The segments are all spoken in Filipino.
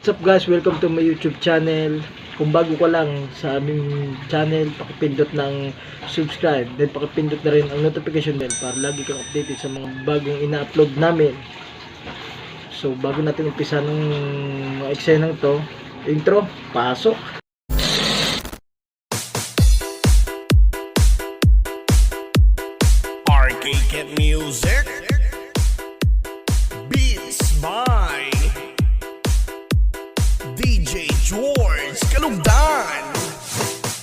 What's up guys? Welcome to my YouTube channel. Kung bago ka lang sa aming channel, pakipindot ng subscribe. Then pakipindot na rin ang notification bell para lagi kang updated sa mga bagong ina-upload namin. So bago natin umpisa ng mga eksenang to, intro, pasok! Arcade Music Beats by DJ George Kalugdan.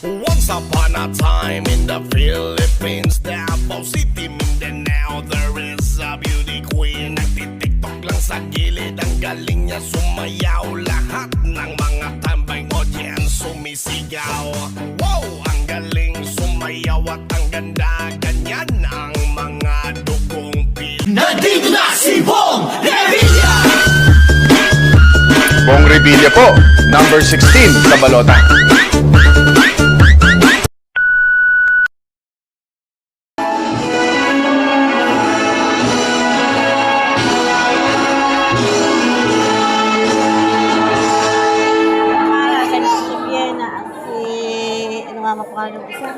Once upon a time in the Philippines, Davao City, Mindanao, there is a beauty queen. Nagtitiktok lang sa gilid, ang galing niya sumayaw. Lahat ng mga tambay audience sumisigaw. Wow, ang galing sumayaw at ang ganda. Ganyan ang mga dugong Pilipinas. Nandito na si Bong Revilla! Bong Revilla po, number 16 sa balota. Ano nga mapangalan yung isa?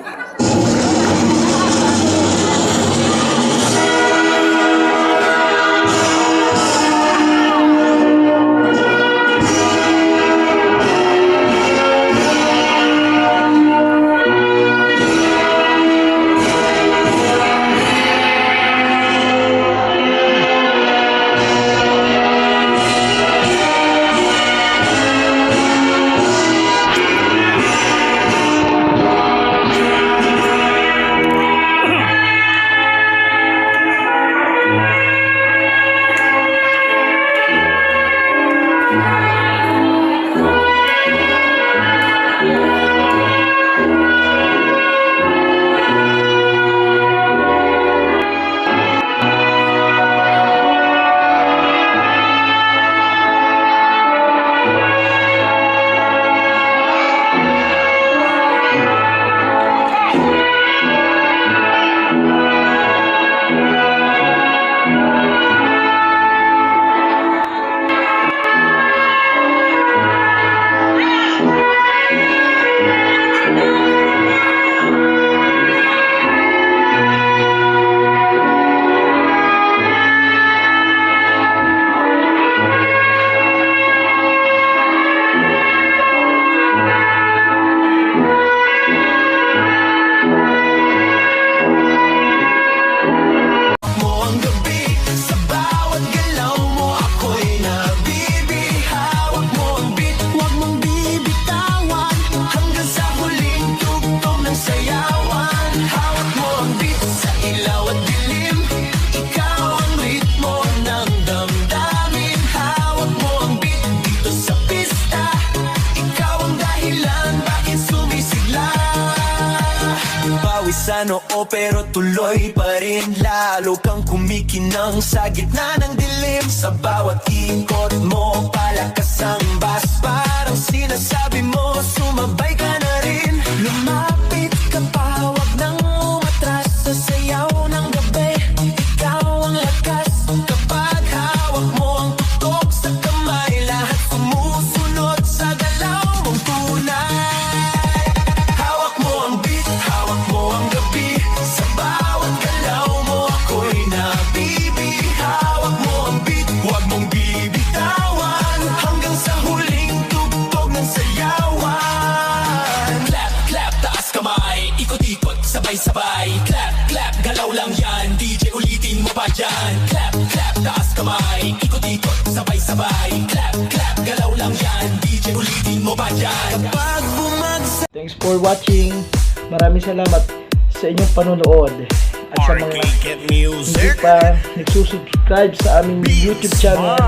Sa noo pero tuloy pa rin. Lalo kang kumikinang sa gitna ng dilim. Sa bawat ikot mo palakas ang bas. Parang sinasabi mo sumabay ka na rin. Lumapit ka pa, wag nang umatras. Sa sayaw ng gabi, ikaw ang lakas. Kapag hawak mo ang tutok sa kamay, lahat sumusunod sa galaw mong tunay. Hawak mo ang beat, hawak mo ang gabi. Sa bawat galaw mo ako'y nabibi. Hawak mo ang beat, huwag mong bibitawan. Hanggang sa huling tugtog ng sayawan. Clap, clap, taas kamay. Ikot-ikot, sabay-sabay. Clap, clap, galaw lang yan. DJ ulitin mo pa dyan. Clap, clap, taas kamay. Ikot-ikot, sabay-sabay. Clap, clap, galaw lang yan. DJ ulitin mo pa dyan. Kapag bumagsak. Thanks for watching. Maraming salamat sa inyong panonood. At sa mga Arcade hindi Music pa nagsusubscribe sa aming YouTube channel,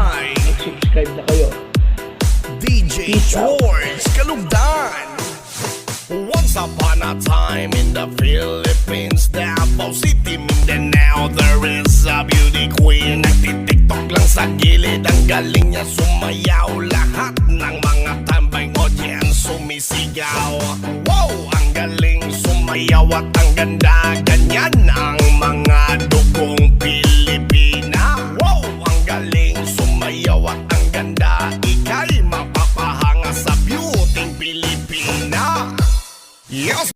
mag-subscribe na kayo. DJ Peace out. George Kalugdan. Once upon a time in the Philippines, Davao City, Mindanao, there is a beauty queen. Nagtitiktok lang sa gilid, ang galing niya sumayaw. Lahat ng mga tambay audience sumisigaw. Wow, ang galing sumayaw at ang ganda. Ganyan ang mga dugong Pilipina. Wow, ang galing sumayaw at ang ganda. Ika'y mapapagaling. Yes.